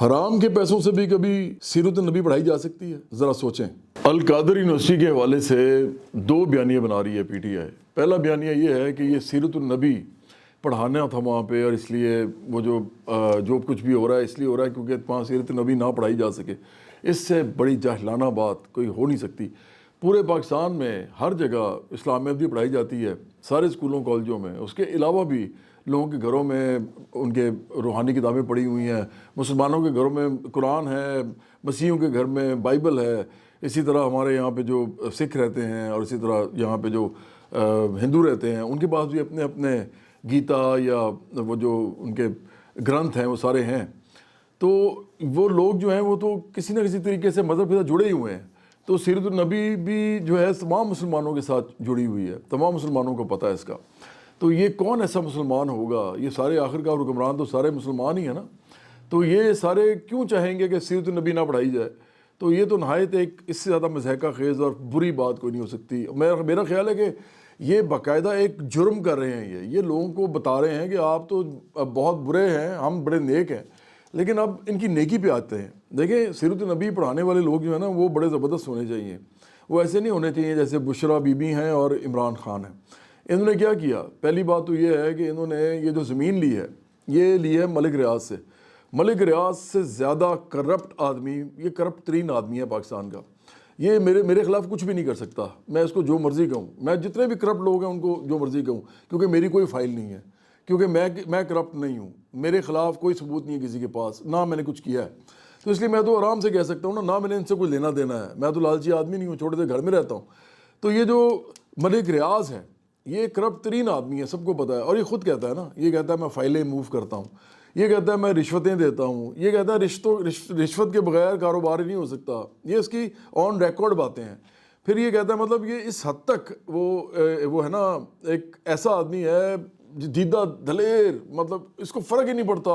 حرام کے پیسوں سے بھی کبھی سیرت النبی پڑھائی جا سکتی ہے؟ ذرا سوچیں۔ القادر یونیورسٹی کے حوالے سے 2 بیانیے بنا رہی ہے پی ٹی آئی۔ پہلا بیانیہ یہ ہے کہ یہ سیرت النبی پڑھانا تھا وہاں پہ، اور اس لیے وہ جو کچھ بھی ہو رہا ہے اس لیے ہو رہا ہے کیونکہ وہاں سیرت النبی نہ پڑھائی جا سکے۔ اس سے بڑی جاہلانہ بات کوئی ہو نہیں سکتی۔ پورے پاکستان میں ہر جگہ اسلامیت بھی پڑھائی جاتی ہے، سارے اسکولوں کالجوں میں۔ اس کے علاوہ بھی لوگوں کے گھروں میں ان کے روحانی کتابیں پڑھی ہوئی ہیں، مسلمانوں کے گھروں میں قرآن ہے، مسیحیوں کے گھر میں بائبل ہے، اسی طرح ہمارے یہاں پہ جو سکھ رہتے ہیں اور اسی طرح یہاں پہ جو ہندو رہتے ہیں ان کے پاس بھی اپنے اپنے گیتا یا وہ جو ان کے گرنتھ ہیں وہ سارے ہیں۔ تو وہ لوگ جو ہیں وہ تو کسی نہ کسی طریقے سے مذہب کے ساتھ جڑے ہی ہوئے ہیں۔ تو سیرت النبی بھی جو ہے تمام مسلمانوں کے ساتھ جڑی ہوئی ہے، تمام مسلمانوں کو پتہ ہے اس کا۔ تو یہ کون ایسا مسلمان ہوگا؟ یہ سارے آخرکار حکمران تو سارے مسلمان ہی ہیں نا۔ تو یہ سارے کیوں چاہیں گے کہ سیرت النبی نہ پڑھائی جائے؟ تو یہ تو نہایت ایک اس سے زیادہ مضحکہ خیز اور بری بات کوئی نہیں ہو سکتی۔ میرا خیال ہے کہ یہ باقاعدہ ایک جرم کر رہے ہیں، یہ لوگوں کو بتا رہے ہیں کہ آپ تو بہت برے ہیں، ہم بڑے نیک ہیں، لیکن اب ان کی نیکی پہ آتے ہیں۔ دیکھیں سیرت النبی پڑھانے والے لوگ جو ہیں نا وہ بڑے زبردست ہونے چاہیے، وہ ایسے نہیں ہونے چاہیے جیسے بشرا بی بی ہیں اور عمران خان ہیں۔ انہوں نے کیا کیا؟ پہلی بات تو یہ ہے کہ انہوں نے یہ جو زمین لی ہے یہ لی ہے ملک ریاض سے۔ ملک ریاض سے زیادہ کرپٹ آدمی، یہ کرپٹ ترین آدمی ہے پاکستان کا، یہ میرے خلاف کچھ بھی نہیں کر سکتا۔ میں اس کو جو مرضی کہوں، میں جتنے بھی کرپٹ لوگ ہیں ان کو جو مرضی کہوں، کیونکہ میری کوئی فائل نہیں ہے، کیونکہ میں کرپٹ نہیں ہوں، میرے خلاف کوئی ثبوت نہیں ہے کسی کے پاس، نہ میں نے کچھ کیا ہے۔ تو اس لیے میں تو آرام سے کہہ سکتا ہوں نہ میں نے ان سے کوئی لینا دینا ہے، میں تو لالچی آدمی نہیں ہوں، چھوٹے سے گھر میں رہتا ہوں۔ تو یہ جو ملک ریاض ہے یہ کرپٹ ترین آدمی ہے، سب کو پتہ ہے، اور یہ خود کہتا ہے نا، یہ کہتا ہے میں فائلیں موو کرتا ہوں، یہ کہتا ہے میں رشوتیں دیتا ہوں، یہ کہتا ہے رشوت کے بغیر کاروبار ہی نہیں ہو سکتا، یہ اس کی آن ریکارڈ باتیں ہیں۔ پھر یہ کہتا ہے مطلب یہ اس حد تک وہ ہے نا ایک ایسا آدمی ہے دیدہ دلیر، مطلب اس کو فرق ہی نہیں پڑتا،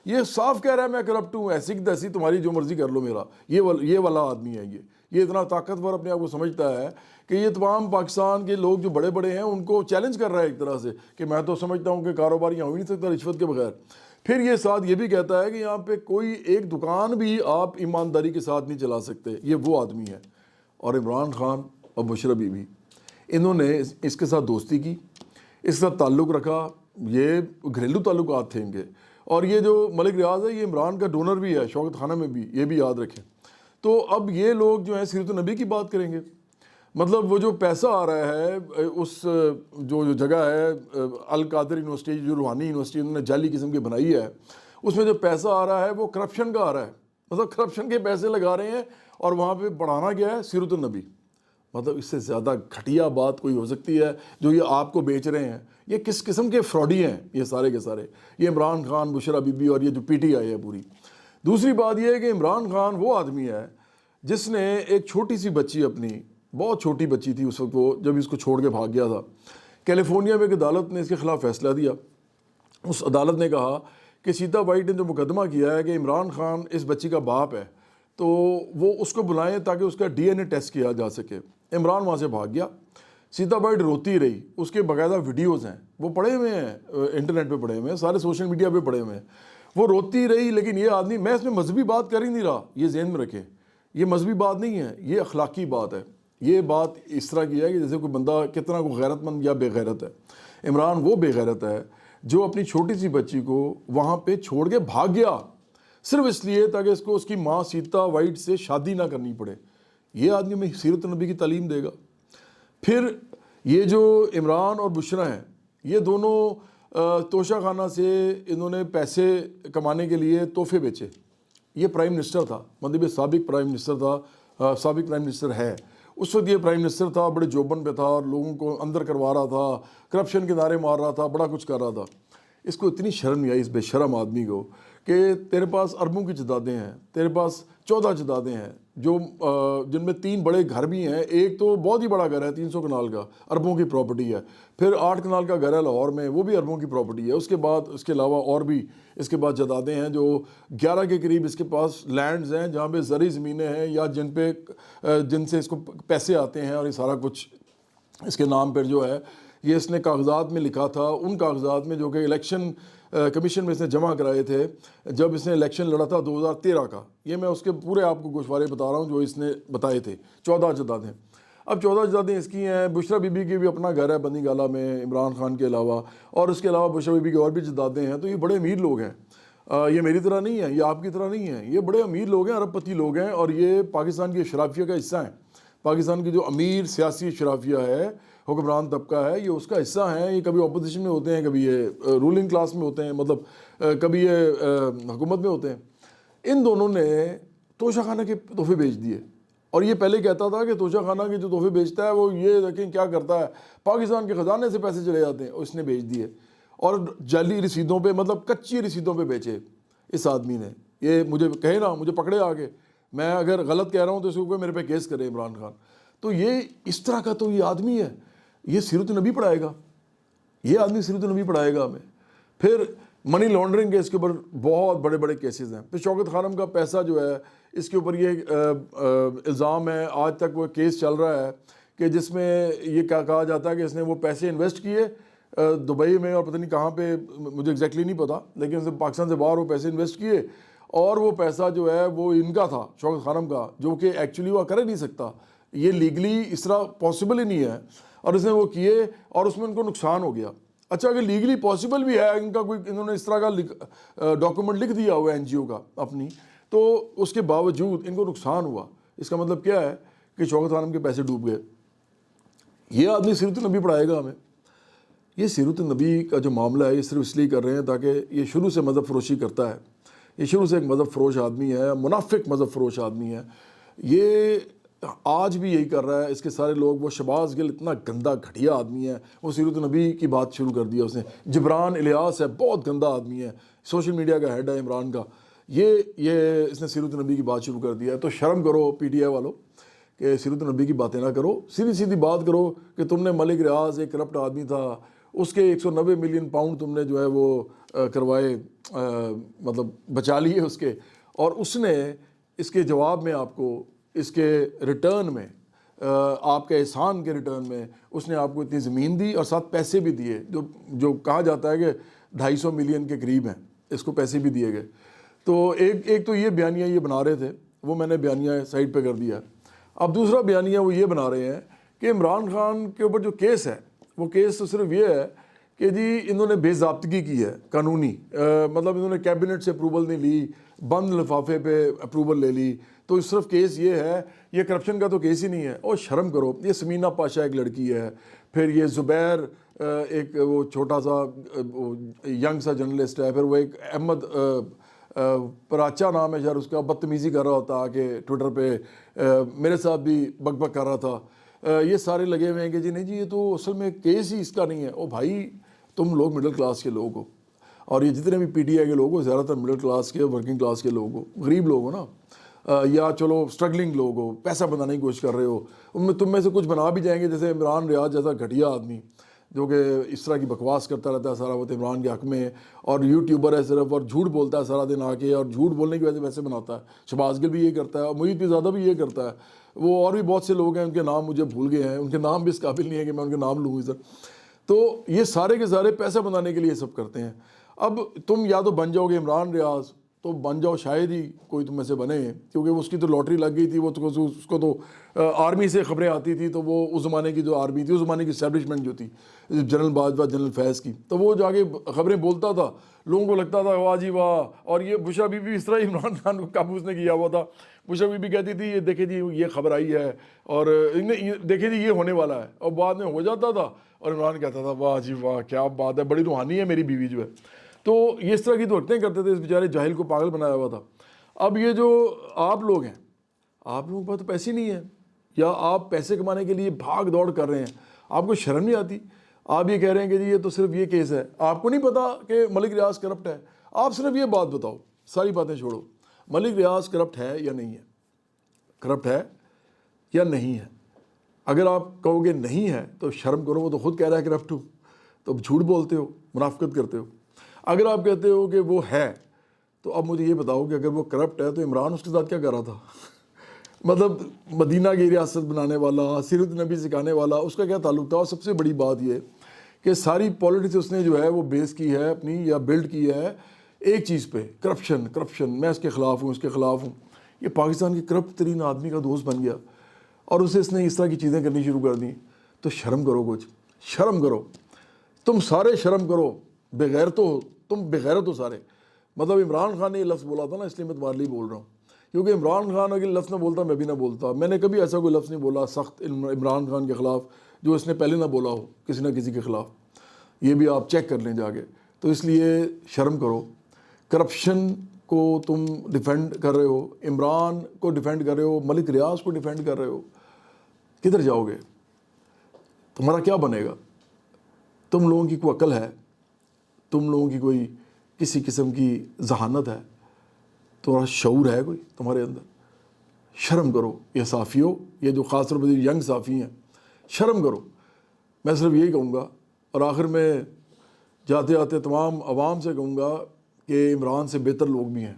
یہ صاف کہہ رہا ہے میں کرپٹ ہوں، ایسی کی تیسی تمہاری جو مرضی کر لو میرا، یہ والا آدمی ہے۔ یہ اتنا طاقتور اپنے آپ کو سمجھتا ہے کہ یہ تمام پاکستان کے لوگ جو بڑے بڑے ہیں ان کو چیلنج کر رہا ہے ایک طرح سے، کہ میں تو سمجھتا ہوں کہ کاروبار یہاں ہو ہی نہیں سکتا رشوت کے بغیر۔ پھر یہ ساتھ یہ بھی کہتا ہے کہ یہاں پہ کوئی ایک دکان بھی آپ ایمانداری کے ساتھ نہیں چلا سکتے، یہ وہ آدمی ہے۔ اور عمران خان اور بشرا بی بی انہوں نے اس کے ساتھ دوستی کی، اس کے ساتھ تعلق رکھا، یہ گھریلو تعلقات تھے ان کے۔ اور یہ جو ملک ریاض ہے یہ عمران کا ڈونر بھی ہے، شوکت خانہ میں بھی، یہ بھی یاد رکھیں۔ تو اب یہ لوگ جو ہیں سیرت النبی کی بات کریں گے، مطلب وہ جو پیسہ آ رہا ہے اس جو جگہ ہے القادر یونیورسٹی، جو روحانی یونیورسٹی انہوں نے جعلی قسم کی بنائی ہے، اس میں جو پیسہ آ رہا ہے وہ کرپشن کا آ رہا ہے، مطلب کرپشن کے پیسے لگا رہے ہیں، اور وہاں پہ پڑھانا کیا ہے؟ سیرت النبی۔ مطلب اس سے زیادہ گھٹیا بات کوئی ہو سکتی ہے؟ جو یہ آپ کو بیچ رہے ہیں یہ کس قسم کے فراڈی ہیں یہ سارے کے سارے، یہ عمران خان، بشرا بی بی اور یہ جو پی ٹی آئی ہے پوری۔ دوسری بات یہ ہے کہ عمران خان وہ آدمی ہے جس نے ایک چھوٹی سی بچی، اپنی بہت چھوٹی بچی تھی اس وقت وہ جب اس کو چھوڑ کے بھاگ گیا تھا، کیلیفورنیا میں ایک عدالت نے اس کے خلاف فیصلہ دیا۔ اس عدالت نے کہا کہ سیتا وائٹ نے جو مقدمہ کیا ہے کہ عمران خان اس بچی کا باپ ہے تو وہ اس کو بلائیں تاکہ اس کا ڈی این اے ٹیسٹ کیا جا سکے۔ عمران وہاں سے بھاگ گیا، سیتا وائٹ روتی رہی، اس کے باقاعدہ ویڈیوز ہیں، وہ پڑے ہوئے ہیں انٹرنیٹ پہ، پڑے ہوئے ہیں سارے سوشل میڈیا پہ پڑے ہوئے ہیں، وہ روتی رہی۔ لیکن یہ آدمی، میں اس میں مذہبی بات کر ہی نہیں رہا، یہ ذہن میں رکھیں، یہ مذہبی بات نہیں ہے، یہ اخلاقی بات ہے۔ یہ بات اس طرح کی ہے کہ جیسے کوئی بندہ کتنا کو غیرت مند یا بے غیرت ہے۔ عمران وہ بے غیرت ہے جو اپنی چھوٹی سی بچی کو وہاں پہ چھوڑ کے بھاگ گیا، صرف اس لیے تاکہ اس کو اس کی ماں سیتا وائٹ سے شادی نہ کرنی پڑے۔ یہ آدمی میں سیرت النبی کی تعلیم دے گا؟ پھر یہ جو عمران اور بشرا ہیں یہ دونوں توشہ خانہ سے انہوں نے پیسے کمانے کے لیے تحفے بیچے۔ یہ پرائم منسٹر تھا، مطلب یہ سابق پرائم منسٹر تھا، سابق پرائم منسٹر ہے، اس وقت یہ پرائم منسٹر تھا، بڑے جوبن پہ تھا اور لوگوں کو اندر کروا رہا تھا، کرپشن کے نعرے مار رہا تھا، بڑا کچھ کر رہا تھا۔ اس کو اتنی شرم نہیں آئی اس بے شرم آدمی کو کہ تیرے پاس اربوں کی جدادیں ہیں، تیرے پاس 14 جدادیں ہیں، جو جن میں 3 بڑے گھر بھی ہیں، ایک تو بہت ہی بڑا گھر ہے 300 کنال کا، اربوں کی پراپرٹی ہے، پھر 8 کنال کا گھر ہے لاہور میں، وہ بھی اربوں کی پراپرٹی ہے، اس کے بعد اس کے علاوہ اور بھی اس کے بعد جدادیں ہیں جو 11 کے قریب اس کے پاس لینڈز ہیں جہاں پہ زرعی زمینیں ہیں یا جن سے اس کو پیسے آتے ہیں، اور یہ سارا کچھ اس کے نام پر جو ہے یہ اس نے کاغذات میں لکھا تھا، ان کاغذات میں جو کہ الیکشن کمیشن میں اس نے جمع کرائے تھے جب اس نے الیکشن لڑا تھا 2013 کا. یہ میں اس کے پورے آپ کو گوشوارے بتا رہا ہوں جو اس نے بتائے تھے. 14 جدادیں. اب 14 جدادیں اس کی ہیں. بشرا بی بی کی بھی اپنا گھر ہے بندی گالہ میں عمران خان کے علاوہ, اور اس کے علاوہ بشرا بی بی کی اور بھی جدادیں ہیں. تو یہ بڑے امیر لوگ ہیں, یہ میری طرح نہیں ہے, یہ آپ کی طرح نہیں ہے, یہ بڑے امیر لوگ ہیں, ارب پتی لوگ ہیں, اور یہ پاکستان کی اشرافیہ کا حصہ ہیں. پاکستان کی جو امیر سیاسی اشرافیہ ہے, حکمران طبقہ ہے, یہ اس کا حصہ ہیں. یہ کبھی اپوزیشن میں ہوتے ہیں, کبھی یہ رولنگ کلاس میں ہوتے ہیں, مطلب کبھی یہ حکومت میں ہوتے ہیں. ان دونوں نے توشہ خانہ کے تحفے بیچ دیے, اور یہ پہلے کہتا تھا کہ توشہ خانہ کے جو تحفے بیچتا ہے وہ یہ دیکھیں کیا کرتا ہے, پاکستان کے خزانے سے پیسے چلے جاتے ہیں. اس نے بیچ دیے, اور جعلی رسیدوں پہ, مطلب کچی رسیدوں پہ بیچے اس آدمی نے. یہ مجھے کہے نا, مجھے پکڑے آگے, میں اگر غلط کہہ رہا ہوں تو اس کے اوپر میرے پہ کیس کرے عمران خان. تو یہ اس طرح کا تو یہ آدمی ہے, یہ سیرت النبی پڑھائے گا, یہ آدمی سیرت النبی پڑھائے گا ہمیں. پھر منی لانڈرنگ کے اس کے اوپر بہت بڑے بڑے کیسز ہیں. پھر شوکت خانم کا پیسہ جو ہے اس کے اوپر یہ الزام ہے, آج تک وہ کیس چل رہا ہے کہ جس میں یہ کیا کہا جاتا ہے کہ اس نے وہ پیسے انویسٹ کیے دبئی میں, اور پتہ نہیں کہاں پہ, مجھے ایگزیکٹلی نہیں پتا, لیکن پاکستان سے باہر وہ پیسے انویسٹ کیے, اور وہ پیسہ جو ہے وہ ان کا تھا, شوکت خانم کا, جو کہ ایکچولی وہ کر ہی نہیں سکتا. یہ لیگلی اس طرح پاسبل ہی نہیں ہے, اور اس نے وہ کیے, اور اس میں ان کو نقصان ہو گیا. اچھا, اگر لیگلی پاسبل بھی ہے, ان کا کوئی, انہوں نے اس طرح کا ڈاکومنٹ لکھ دیا ہوا این جی او کا اپنی, تو اس کے باوجود ان کو نقصان ہوا. اس کا مطلب کیا ہے کہ شوکت خانم کے پیسے ڈوب گئے. یہ آدمی سیرت النبی پڑھائے گا ہمیں. یہ سیرت النبی کا جو معاملہ ہے یہ صرف اس لیے کر رہے ہیں تاکہ یہ شروع سے مذہب فروشی کرتا ہے, یہ شروع سے ایک مذہب فروش آدمی ہے, منافق مذہب فروش آدمی ہے. یہ آج بھی یہی کر رہا ہے. اس کے سارے لوگ, وہ شہباز گل اتنا گندا گھٹیا آدمی ہے, وہ سیرت النبی کی بات شروع کر دیا اس نے. جبران الیاس ہے, بہت گندا آدمی ہے, سوشل میڈیا کا ہیڈ ہے عمران کا, یہ اس نے سیرت النبی کی بات شروع کر دیا ہے. تو شرم کرو پی ٹی آئی والوں کہ سیرت النبی کی باتیں نہ کرو, سیدھی سیدھی بات کرو کہ تم نے ملک ریاض ایک کرپٹ آدمی تھا, اس کے 190 ملین پاؤنڈ تم نے جو ہے وہ کروائے, مطلب بچا لیے اس کے, اور اس نے اس کے جواب میں آپ کو, اس کے ریٹرن میں, آپ کے احسان کے ریٹرن میں اس نے آپ کو اتنی زمین دی اور ساتھ پیسے بھی دیے, جو کہا جاتا ہے کہ 250 ملین کے قریب ہیں, اس کو پیسے بھی دیے گئے. تو ایک تو یہ بیانیہ یہ بنا رہے تھے, وہ میں نے بیانیہ سائڈ پہ کر دیا. اب دوسرا بیانیہ وہ یہ بنا رہے ہیں کہ عمران خان کے اوپر جو کیس ہے, وہ کیس تو صرف یہ ہے کہ جی انہوں نے بے ضابطگی کی ہے قانونی, مطلب انہوں نے کیبنٹ سے اپروول نہیں لی, بند لفافے پہ اپروول لے لی. تو صرف کیس یہ ہے, یہ کرپشن کا تو کیس ہی نہیں ہے. اور شرم کرو, یہ سمینہ پاشا ایک لڑکی ہے, پھر یہ زبیر ایک وہ چھوٹا سا ینگ سا جرنلسٹ ہے, پھر وہ ایک احمد پراچا نام ہے شاید اس کا, بدتمیزی کر رہا ہوتا کہ ٹویٹر پہ میرے ساتھ بھی بک بک کر رہا تھا. یہ سارے لگے ہوئے ہیں کہ جی نہیں جی یہ تو اصل میں کیس ہی اس کا نہیں ہے. او بھائی, تم لوگ مڈل کلاس کے لوگ ہو, اور یہ جتنے بھی پی ٹی آئی کے لوگ ہو زیادہ تر مڈل کلاس کے, ورکنگ کلاس کے لوگ ہو, غریب لوگ ہو نا, یا چلو اسٹرگلنگ لوگ ہو, پیسہ بنانے کی کوشش کر رہے ہو. تم میں سے کچھ بنا بھی جائیں گے, جیسے عمران ریاض جیسا گھٹیا آدمی جو کہ اس طرح کی بکواس کرتا رہتا ہے سارا وقت عمران کے حق میں, اور یوٹیوبر ہے صرف, اور جھوٹ بولتا ہے سارا دن آ کے, اور جھوٹ بولنے کی وجہ سے پیسے بناتا ہے. شہباز گل بھی یہ کرتا ہے, اور محیط پیرزادہ بھی یہ کرتا ہے. وہ اور بھی بہت سے لوگ ہیں, ان کے نام مجھے بھول گئے ہیں, ان کے نام بھی اس قابل نہیں ہے کہ میں ان کے نام لوں ادھر. تو یہ سارے کے سارے پیسہ بنانے کے لیے سب کرتے ہیں. اب تم یا تو بن جاؤ گے عمران ریاض, تو بن جاؤ, شاید ہی کوئی تم میں سے بنے, کیونکہ اس کی تو لاٹری لگ گئی تھی. وہ تو اس کو تو آرمی سے خبریں آتی تھی, تو وہ اس زمانے کی جو آرمی تھی, اس زمانے کی اسٹیبلشمنٹ جو تھی جنرل باجوہ, جنرل فیض کی, تو وہ جا کے خبریں بولتا تھا, لوگوں کو لگتا تھا واہ جی واہ. اور یہ بشرا بی بی اس طرح عمران خان کو قابو نے کیا ہوا تھا. بشرا بی بی کہتی تھی یہ دیکھیں جی یہ خبر آئی ہے, اور دیکھیں جی یہ ہونے والا ہے, اور بعد میں ہو جاتا تھا, اور عمران کہتا تھا واہ جی واہ کیا بات ہے, بڑی روحانی ہے میری بیوی جو ہے. تو یہ اس طرح کی تو حرکتیں کرتے تھے, اس بیچارے جاہل کو پاگل بنایا ہوا تھا. اب یہ جو آپ لوگ ہیں, آپ لوگوں کے پاس تو پیسے نہیں ہیں, یا آپ پیسے کمانے کے لیے بھاگ دوڑ کر رہے ہیں, آپ کو شرم نہیں آتی؟ آپ یہ کہہ رہے ہیں کہ جی یہ تو صرف یہ کیس ہے, آپ کو نہیں پتا کہ ملک ریاض کرپٹ ہے. آپ صرف یہ بات بتاؤ, ساری باتیں چھوڑو, ملک ریاض کرپٹ ہے یا نہیں ہے؟ کرپٹ ہے یا نہیں ہے؟ اگر آپ کہو گے نہیں ہے تو شرم کرو, وہ تو خود کہہ رہا ہے کرپٹ ہوں, تو اب جھوٹ بولتے ہو, منافقت کرتے ہو. اگر آپ کہتے ہو کہ وہ ہے, تو اب مجھے یہ بتاؤ کہ اگر وہ کرپٹ ہے تو عمران اس کے ساتھ کیا کر رہا تھا؟ مطلب مدینہ کی ریاست بنانے والا, سیرت نبی سکھانے والا, اس کا کیا تعلق تھا؟ اور سب سے بڑی بات یہ کہ ساری پالیٹکس اس نے جو ہے وہ بیس کی ہے اپنی یا بلڈ کی ہے ایک چیز پہ، کرپشن، میں اس کے خلاف ہوں، اس کے خلاف ہوں. یہ پاکستان کی کرپٹ ترین آدمی کا دوست بن گیا اور اسے اس نے اس طرح کی چیزیں کرنی شروع کر دیں. تو شرم کرو، کچھ شرم کرو، تم سارے شرم کرو. بغیرت ہو تم، بغیرت ہو سارے. مطلب عمران خان نے یہ لفظ بولا تھا نا، اس لیے میں تمہارے لیے بول رہا ہوں، کیونکہ عمران خان اگر لفظ نہ بولتا میں بھی نہ بولتا. میں نے کبھی ایسا کوئی لفظ نہیں بولا سخت عمران خان کے خلاف جو اس نے پہلے نہ بولا ہو کسی نہ کسی کے خلاف. یہ بھی آپ چیک کر لیں جا کے. تو اس لیے شرم کرو. کرپشن کو تم ڈیفینڈ کر رہے ہو، عمران کو ڈیفینڈ کر رہے ہو، ملک ریاض کو ڈیفینڈ کر رہے ہو. کدھر جاؤ گے؟ تمہارا کیا بنے گا؟ تم لوگوں کی کوئی عقل ہے؟ تم لوگوں کی کوئی کسی قسم کی ذہانت ہے؟ تمہارا شعور ہے کوئی تمہارے اندر؟ شرم کرو یہ صحافیوں، یہ جو خاص طور پر ینگ صحافی ہیں، شرم کرو. میں صرف یہی کہوں گا، اور آخر میں جاتے جاتے تمام عوام سے کہوں گا کہ عمران سے بہتر لوگ بھی ہیں.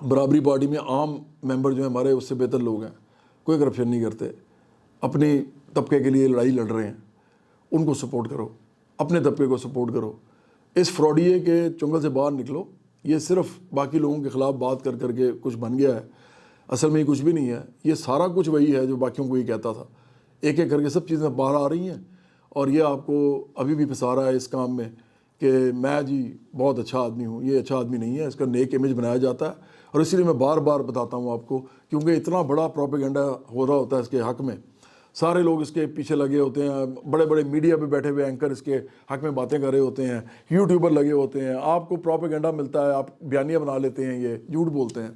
برابری پارٹی میں عام ممبر جو ہیں ہمارے اس سے بہتر لوگ ہیں، کوئی کرپشن نہیں کرتے، اپنے طبقے کے لیے لڑائی لڑ رہے ہیں. ان کو سپورٹ کرو، اپنے طبقے کو سپورٹ کرو. اس فراڈیے کے چنگل سے باہر نکلو. یہ صرف باقی لوگوں کے خلاف بات کر کر کے کچھ بن گیا ہے، اصل میں یہ کچھ بھی نہیں ہے. یہ سارا کچھ وہی ہے جو باقیوں کو یہ کہتا تھا. ایک ایک کر کے سب چیزیں باہر آ رہی ہیں، اور یہ آپ کو ابھی بھی پھنسا رہا ہے اس کام میں کہ میں جی بہت اچھا آدمی ہوں. یہ اچھا آدمی نہیں ہے، اس کا نیک امیج بنایا جاتا ہے. اور اسی لیے میں بار بار بتاتا ہوں آپ کو، کیونکہ اتنا بڑا پروپیگنڈا ہو رہا ہوتا ہے اس کے حق میں. سارے لوگ اس کے پیچھے لگے ہوتے ہیں، بڑے بڑے میڈیا پہ بیٹھے ہوئے اینکر اس کے حق میں باتیں کر رہے ہوتے ہیں، یوٹیوبر لگے ہوتے ہیں. آپ کو پروپیگنڈا ملتا ہے، آپ بیانیہ بنا لیتے ہیں، یہ جھوٹ بولتے ہیں،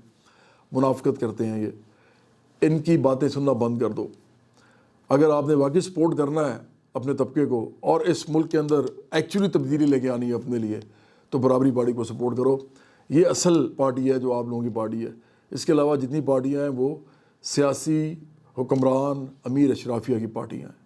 منافقت کرتے ہیں. یہ ان کی باتیں سننا بند کر دو. اگر آپ نے واقعی سپورٹ کرنا ہے اپنے طبقے کو اور اس ملک کے اندر ایکچولی تبدیلی لے کے آنی ہے اپنے لیے، تو برابری پارٹی کو سپورٹ کرو. یہ اصل پارٹی ہے جو آپ لوگوں کی پارٹی ہے. اس کے علاوہ جتنی پارٹیاں ہیں وہ سیاسی حکمران امیر اشرافیہ کی پارٹیاں ہیں.